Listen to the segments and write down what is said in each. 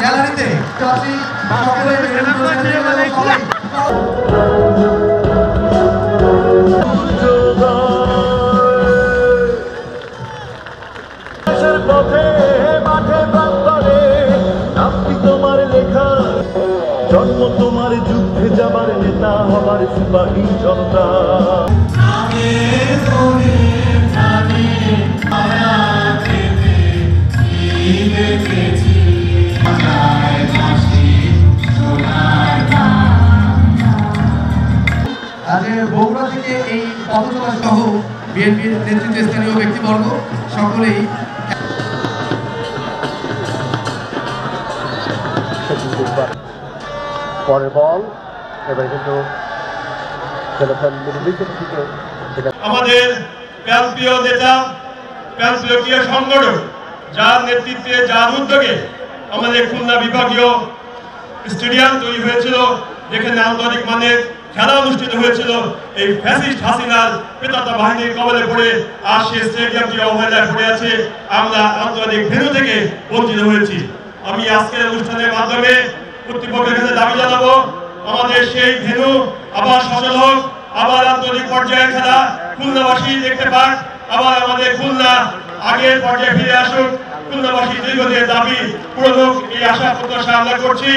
গ্যালারিতে জন্ম তোমার যুদ্ধে যাবার নেতা হবার সিপাহী জনতা বগুড়া থেকে এই পথচলা সহ বিএনপির নেতৃত্বস্থানীয় ব্যক্তিবর্গ সকলেই পরের বল এবার কিন্তু আমাদের প্রান্তীয় নেতা প্রান্তীয় ক্রীড়া সংগঠন যার নেতৃত্বে যার উদ্যোগে আমাদের খুলনা বিভাগীয় স্টেডিয়াম তৈরি হয়েছিল, যেখানে আন্তর্জাতিক মানের খেলা অনুষ্ঠিত হয়েছিল। এই ফ্যাসিস্ট হাসিনার পেতাতা বাহিনীর কবলে পড়ে আর সে স্টেডিয়ামটি অবহেলায় পড়ে আছে। আমরা আন্তর্জাতিক ভেন্যু থেকে বঞ্চিত হয়েছি। আমি আজকের অনুষ্ঠানের মাধ্যমে কর্তৃপক্ষের কাছে দাবি জানাবো, আমাদের সেই ভেন্যু আবার সচল হোক, আবার আন্তর্জাতিক পর্যায়ে খেলা খুলনাবাসী দেখতে পাক, আবার আমাদের খুলনা আগের পর্যায়ে ফিরে আসুক। খুলনাবাসী দীর্ঘদিনের দাবি পূরণ হোক, এই আশা প্রত্যাশা আমরা করছি।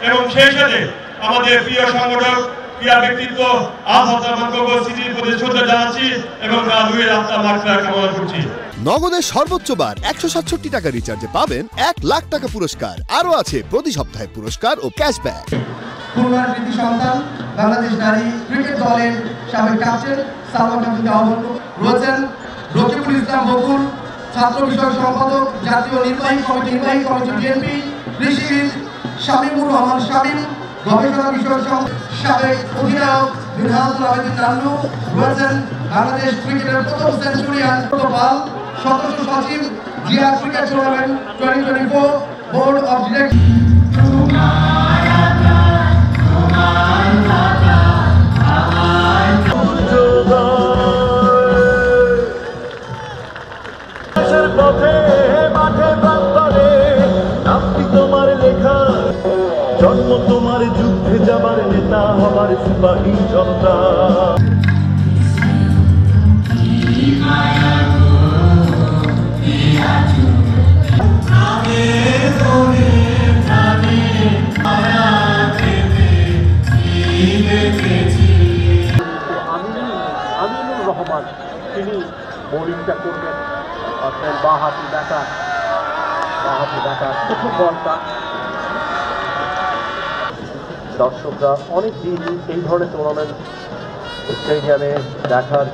এবং সেই সাথে আমাদের প্রিয় সংগঠক ক্রীড়া ব্যক্তিত্ব স্মৃতির প্রতি শ্রদ্ধা জানাচ্ছি এবং রাজুয়ের আত্মা মাগফিরাত কামনা করছি। নগদের সর্বোচ্চ বার 167 টাকা রিচার্জে পাবেন 1 লাখ টাকা পুরস্কার। আরো আছে প্রতি সপ্তাহে পুরস্কার ও ক্যাশব্যাক। খুলনার কৃতি সন্তান বাংলাদেশ নারী ক্রিকেট দলের সাবেক ক্যাপ্টেন সালমা খাতুনকে আহ্বান রয়েছেন রকিবুল ইসলাম বকুল, ছাত্র বিষয়ক সম্পাদক জাতীয় নির্বাহী কমিটি বিএনপি, কৃষিবিদ শামীমুর রহমান শামীম, গবেষণা বিষয়ক সাবেক অধিনায়ক মিনহাজুল আবেদিন নান্নু রয়েছেন, বাংলাদেশ ক্রিকেটের প্রথম সেঞ্চুরিয়ান পাল, সদস্য সচিব Zia cricket tournament 2024 board of director. জন্ম তোমার যুদ্ধে যাবার নেতা হবার সিপাহী জনতা আমিনুর রহমান তিনি বোলিংটা করবেন, অর্থাৎ বাহাতি ব্যাটার প্রথম বলটা। দর্শকরা অনেক দিন এই ধরনের টুর্নামেন্ট স্টেডিয়ামে দেখার